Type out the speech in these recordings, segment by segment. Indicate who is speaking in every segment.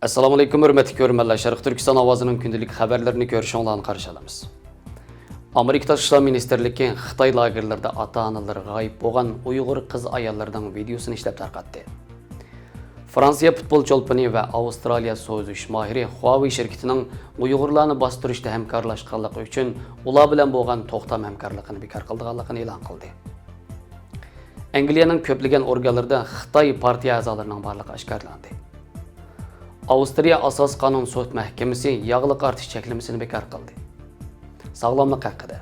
Speaker 1: Assalomu alaykum, hurmatli ko'ruvchilar. Sherqiy Türkistan ovozining kundalik xabarlarini ko'rishinglarni qarshi olamiz. Amerika Tashqi Ministrligi Xitoy لاگېرلىرىدا ota-onalar g'oyib bo'lgan Uyghur qiz-ayallarining videosini ishlab tarqatdi. Fransiya futbol cho'lpini va Avstraliya so'zish mohiri xewer shirkatining Uyg'urlarni bostirishda hamkorlashganligi uchun ular bilan bo'lgan to'xtam hamkorligini bekor qilganligini e'lon qildi. Angliyaning ko'plagan organlarida Xitoy partiya a'zolarining borligi oshkorlandi. Avstriya asos qonun sud mahkamasi yog'liq ortish cheklamasini bekor qildi. Sog'lomlik haqida.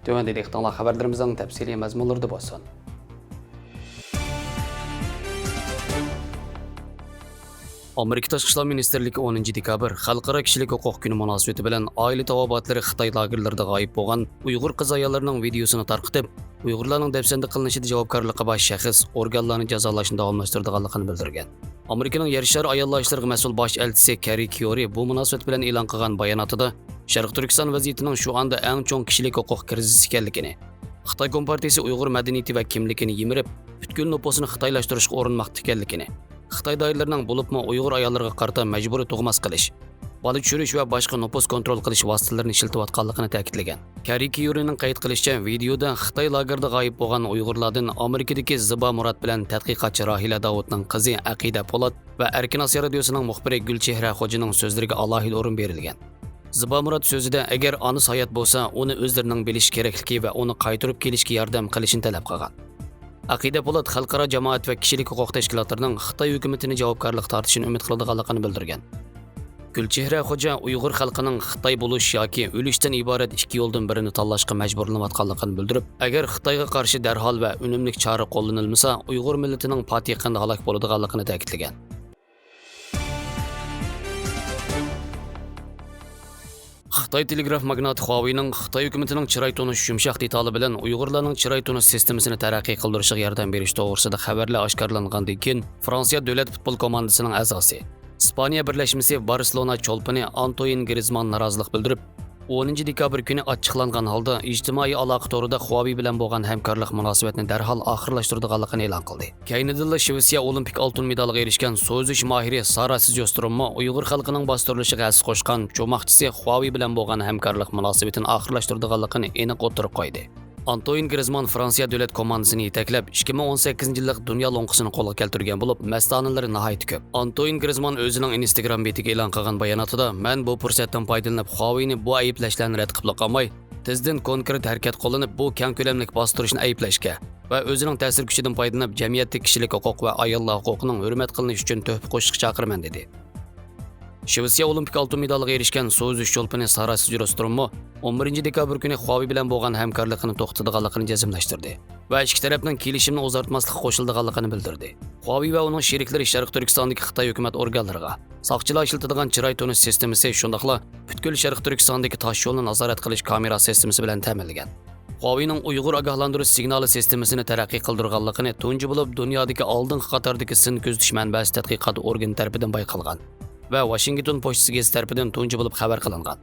Speaker 1: Tövəndə diqqətinizə xəbərlərimizin təfsili məzmunlarında bo'lsin. Amerika Tashqi ishlar Ministrligi 10 dekabr Xalqaro kishilik huquq kuni munosabati bilan oila tawabi'atliri Xitoy لاگېرلىرىدا g'oyib bo'lgan Uyg'ur qiz-ayallarining videosini tarqatib, Uyg'urlarning dafsanda qilinishida javobgarligi bor shaxs organlarni jazolashni davomlashtirganligini bildirgan. Amerikaning yer shari ayollar ishlariga mas'ul bosh elchisi Sherqiy bu munosabat bilan e'lon qilgan bayonotida Sharq Turkiston vaziyatining shu anda eng cho'ng kishilik huquq krizisi ekanligini, Xitoy Kompartiyasi Uyg'ur madaniyati va kimligini yimirib, butkul nopusini xitoylashtirishga urinmoqda ekanligini, Xitoy doiralarining bo'libmi Uyg'ur ayollarga qarata majburiy tug'mas qilish, bola tushirish va boshqa nopus kontrol qilish vositalarini ishlatayotganligini ta'kidlagan. Sherqiy qayd qilishicha, videoda Xitoy لاگېرلىرىدا g'oyib bo'lgan Uyg'urlardan Amerikadagi Ziba Murad bilan tadqiqotchi Rahila Davudning qizi Aqida Polat va Erkin Asiya radiosining muxbiri Gulchehra Xo'janing so'zlariga alohida o'rin berilgan. Ziba Murad so'zida agar onasi hayot bo'lsa, uni o'zlarining bilish kerakligi va uni qaytarib kelishga yordam qilishini talab qilgan. Aqida Polat xalqaro jamoat va kishilik huquq tashkilotlarining Xitoy hukumatini javobgarlik tortishini umid qiladiganligini bildirgan. Gulchehra Xo'ja Uyg'ur xalqining Xitoy bo'lish yoki o'lishdan iborat ikki yo'ldan birini tanlashga majburlanayotganligini bildirib, agar Xitoyga qarshi darhol va unumli chora qo'llanilmasa, Uyg'ur millatining patiqanda halok bo'ladiganligini ta'kidlagan. Xitoy telegraf magnati Huawei'ning Xitoy hukumatining chiroy tonish yumshoq detali bilan Uyg'urlarning chiroy tonish sistemasini taraqqiy qildirishiga yordam berish to'g'risida xabarlar oshkorlangandan keyin Fransiya davlat futbol komandasining a'zosi İspaniya birlashmasi Barcelona cho'lpini Antoine Griezmann norozilik bildirib, 10 dekabr kuni ochiqlangan holda ijtimoiy aloqa to'rida Huawei bilan bo'lgan hamkorlik munosabatini darhol oxirlashtirganligini e'lon qildi. Kaynidilla Shvetsiya olimpik oltin medaliga erishgan so'zish mohiri Sara Sizyostrommo Uyg'ur xalqining bostirilishiga hassa qo'shgan cho'moqchisi Huawei bilan bo'lgan hamkorlik munosabatini oxirlashtirganligini aniq o'tirib qo'ydi. Antoine Griezmann Fransiya davlat komandasini yetaklab 2018-yillik dunyo lo'nqisini qo'lga keltirgan bo'lib, mas'uliyatlari nihoyat ko'p. Antoine Griezmann o'zining Instagram betiga e'lon qilgan bayonotida, "Men bu fursatdan foydalanib Huawei'ni bu ayblashlarni rad qilib qolmay, tezdan konkret harakat qo'llanib bu keng ko'lamli bostirishni ayblashga va o'zining ta'sir kuchidan foydalanib jamiyatdagi kishilik huquq va ayollar huquqining hurmat qilinishi uchun tuhfa qo'shishga chaqiraman" dedi. Shvetsiya olimpik oltin medaliga erishgan so'zish cho'lpini Sara Sizyostrommo 11 dekabr kuni Huawei bilan bo'lgan hamkorlikni to'xtatganligini jazmlashtirdi va ikki tarafning kelishimni o'zgartmaslikka qo'shilganligini bildirdi. Huawei va uning sheriklari Sharq Turkistondagi Xitoy hukumat organlariga soqchilar ishlatadigan chiroy tonish sistemasi, shundaqla butkul Sharq Turkistondagi tosh yo'lni nazorat qilish kamera sistemasi bilan ta'minlangan. Huawei'ning Uyg'ur ogohlantirish signali sistemasini taraqqiy qildirganligini tunji bo'lib dunyodagi oldingi qatordagi sin kuzatish manbasi tadqiqot organi tomonidan bayqalgan va Washington pochtasi gazeti tarafidan tunji bo'lib xabar qilingan.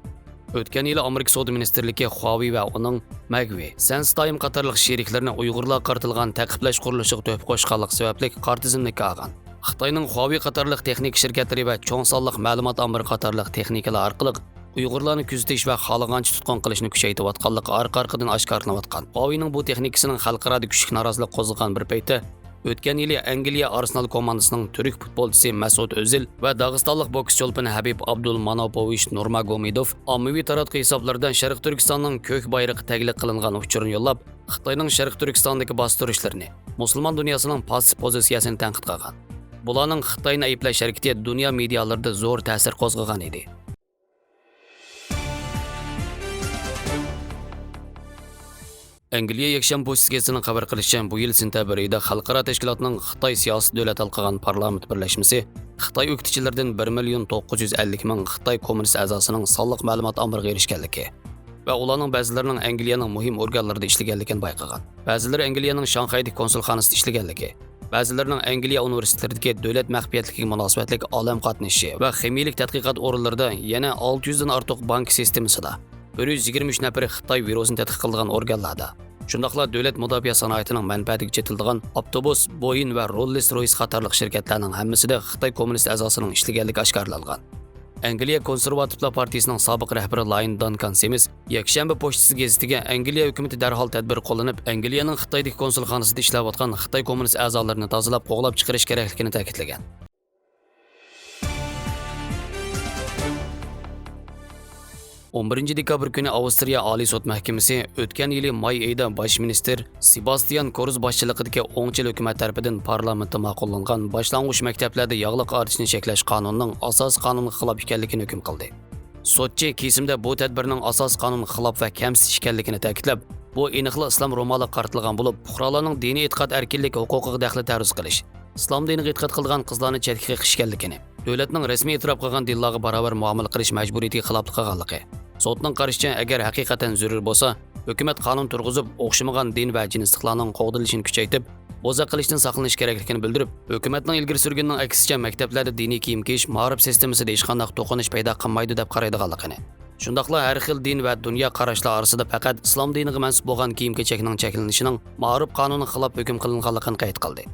Speaker 1: O'tgan yili Amerika Savdo Ministrligi Huawei va uning Magvi, Senstime qatorliq sheriklarini Uyg'urlarga qaratilgan taqiqlash qurilishiga to'p qo'shganlik sababli qartizimlikka olgan. Xitoyning Huawei qatorliq texnik shirkatlari va cho'ng sonliq ma'lumot ombiri qatorliq texnikalar orqali Uyg'urlarni kuzatish va xohlagancha tutqun qilishni kuchaytirayotganligi orqa-orqadan oshkorlanayotgan. Huawei'ning bu texnikasining xalqaro kuchli norozilik qo'zg'agan bir paytda o'tgan yili Angliya Arsenal komandasining turk futbolchisi Mas'ud O'zil va Dog'istonlik boks cho'lpini Habib Abdulmanopovich Nurmagomedov ommaviy taratquv hisoblaridan Sharq Turkistonning ko'k bayrog'i tagliq qilingan uchurini yo'llab, Xitoyning Sharq Turkistondagi bostirishlarini, musulmon dunyosining passiv pozitsiyasini tanqid qilgan. Bularning Xitoyni ayblash harakati dunyo medialarida zo'r ta'sir qo'zg'agan edi. Angliya yakshanba pochtasining xabar qilishicha, bu yil sentabr oyida xalqaro tashkilotning Xitoy siyosiy davlat alqagan parlament birlashmasi Xitoy o'qituvchilaridan 1,950,000 Xitoy kommunist a'zosining sonliq ma'lumot ombiriga erishganligi va ularning ba'zilarining Angliyaning muhim organlarida ishlaganligini bayqagan. Ba'zilari Angliyaning Shanxaydagi konsulxonasida ishlaganligi, ba'zilarining Angliya universitetlaridagi davlat maxfiyatligiga munosabatli olam qatnashishi va ximiyalik tadqiqot o'rinlarida yana 600 dan ortiq bank sistemasida 123 nafar Xitoy virusini tadqiq qilgan organlarda, Shundaqla davlat mudofaa sanoatining manfaatiga chetildigan avtobus, Boeing va Rolls-Royce qatorliq shirkatlarning hammasida Xitoy kommunist a'zosining ishlaganligi oshkorlangan. Angliya Konservativlar partiyasining sobiq rahbari Lion Duncan Semiz yakshanba pochtasi gazetiga Angliya hukumati darhol tadbir qo'llanib, Angliyaning Xitoydagi konsulxonasida ishlayotgan Xitoy kommunist a'zolarini tozalab, qo'g'lab chiqarish kerakligini ta'kidlagan. 11 dekabr kuni Avstriya Oliy sud mahkamasi o'tgan yili may oyida bosh minister Sebastian Kurz boshchiligidagi o'ngchil hukumat tarafidan parlamentda ma'qullangan boshlang'ich maktablarda yog'liq ortishni cheklash qonunining asos qonunga xilof ekanligini hukm qildi. Sudchi kesimda bu tadbirning asos qonunga xilof va kamsitish ekanligini ta'kidlab, bu aniqli islom ro'moli qartilgan bo'lib, fuqarolarning diniy e'tiqod erkinligi huquqiga daxli taruz qilish, islom diniga e'tiqod qilgan qizlarni chetga qiqish ekanligini, davlatning rasmiy e'tirof qilgan dinlarga barobar muomala qilish majburiyatiga xiloflik qilganligi. Sotning qarashicha, agar haqiqatan zarur bo'lsa, hukumat qonun turg'izib, o'xshamagan din va jinsliklarning qo'g'dilishini kuchaytirib, bo'za qilishdan saqlanish kerakligini bildirib, hukumatning ilgari surganining aksicha maktablarda diniy kiyim kiyish ma'rif sistemasida hech qanday to'qinish paydo qilmaydi deb qaraydiganligini. Shundaqla har xil din va dunyo qarashlar orasida faqat islom diniga mansub bo'lgan kiyim kechakning cheklanishining ma'ruf qonuniga xilof hukm qilinganligini qayd qildi.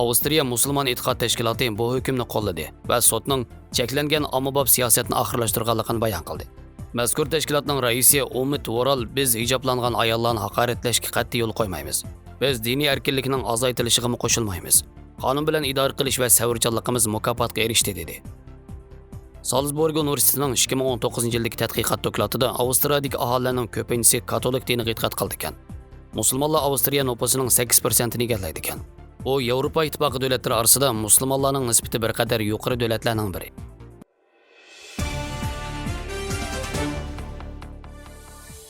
Speaker 1: Avstriya musulmon e'tiqod tashkiloti bu hukmni qo'lladi va sotning cheklangan ommabop siyosatni oxirlashtirganligini bayon qildi. Mazkur tashkilotning raisi Umid Voral biz hijoblangan ayollarni haqoratlashga qat'iy yo'l qo'ymaymiz. Biz diniy erkinlikning ozaytilishiga qo'shilmaymiz. Qonun bilan idora qilish va savrchanligimiz mukofotga erishdi dedi. Salzburg universitetining 2019-yildagi tadqiqot dokladida Avstriyadagi aholining ko'pinchisi katolik diniga e'tiqod qildi ekan. Musulmonlar Avstriya nufusining 8%ni egallaydi ekan. Bu Yevropa ittifoqi davlatlari orasida musulmonlarning nisbati bir qadar yuqori davlatlarning biri.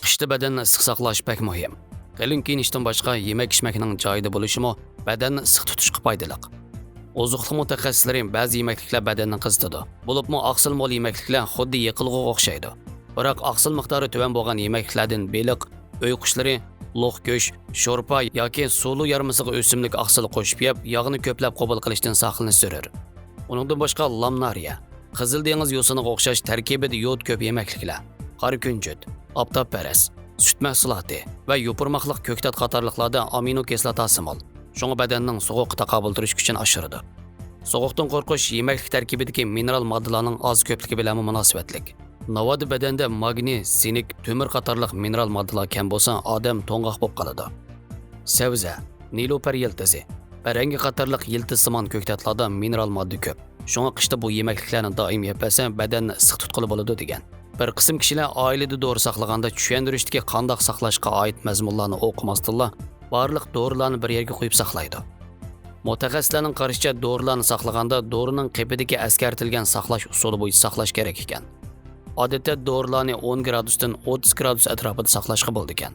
Speaker 1: Qishda badanni issiq saqlash pek muhim. Qalin kiyinishdan boshqa yemak-ichmakning joyida bo'lishimi badanni issiq tutishga foydali. Ozuqlik mutaxassislari ba'zi yemakliklar badanni qizitadi. Bo'libmi oqsil mo'l yemakliklar xuddi yiqilg'iga o'xshaydi. Biroq oqsil miqdori tuvan bo'lgan yemakliklardan beliq, uy qushlari, lo'q go'sh, sho'rpa yoki suvli yarmisiga o'simlik oqsil qo'shib yeb, yog'ni ko'plab qabul qilishdan saqlanish zarur. Uningdan boshqa lamnariya, qizil dengiz yo'siniga o'xshash tarkibida yod ko'p yemakliklar, qora kunjut, obtopparas, süt mahsuloti va yopirmoqliq ko'ktat qatorliqlarda amino kislotasi mol. Shunga badanning sovuqqa taqobil turish kuchini oshiradi. Sovuqdan qo'rqish yemaklik tarkibidagi mineral moddalarning oz ko'pligi bilan munosabatlik. Navoda badanda magniy, sinik, temir qatorliq mineral moddalar kam bo'lsa, odam to'ng'oq bo'lib qoladi. Sabza, nilopar yiltizi, parangi qatorliq yiltizsimon ko'ktatlarda mineral modda ko'p. Shunga qishda bu yemakliklarni doim yepasa, badanni issiq tutqili bo'ladi degan. Bir qism kishilar oilada dori saqlaganda tushuntirishdagi qandoq saqlashga oid mazmunlarni o'qimasdilla, barliq dorilarni bir yerga qo'yib saqlaydi. Mutaxassislarning qarashicha, dorilarni saqlaganda dorining qepidagi askartilgan saqlash usuli bo'yicha saqlash kerak ekan. Odatda dorilarni 10 gradusdan 30 gradus atrofida saqlashga bo'ldi ekan.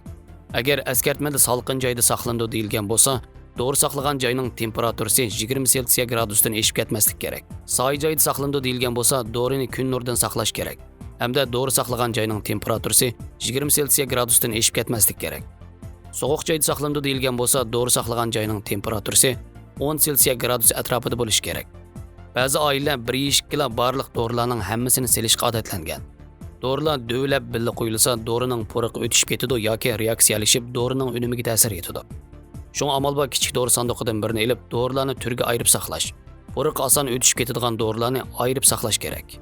Speaker 1: Agar askartmada salqin joyda saqlandi deyilgan bo'lsa, dori saqlagan joyning temperaturasi 20 selsiya gradusdan eshib ketmaslik kerak. Soy joyda saqlandi deyilgan bo'lsa, dorini kun nuridan saqlash kerak. Hamda dori saqlagan joyning temperaturasi 20 selsiya gradusdan eshib ketmaslik kerak. Sovuq joyda saqlandi deyilgan bo'lsa, dori saqlagan joyning temperaturasi 10 selsiya gradus atrofida bo'lishi kerak. Ba'zi oilalar 1-2 kilo barliq dorilarning hammasini selishga odatlangan. Dorilar dövlab billa qo'yilsa, dorining puriqi o'tishib ketadi yoki reaksiyalashib, dorining unimiga ta'sir etadi. Shunga amal bor kichik dori sanduqidan birini olib, dorilarni turga ayirib saqlash. Puriq oson o'tishib ketadigan dorilarni ayirib saqlash kerak.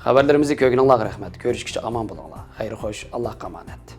Speaker 1: Xabarlarimizni ko'rganingizga rahmat. Ko'rishguncha omon bo'linglar. Xayr xo'sh, Allohga omonat.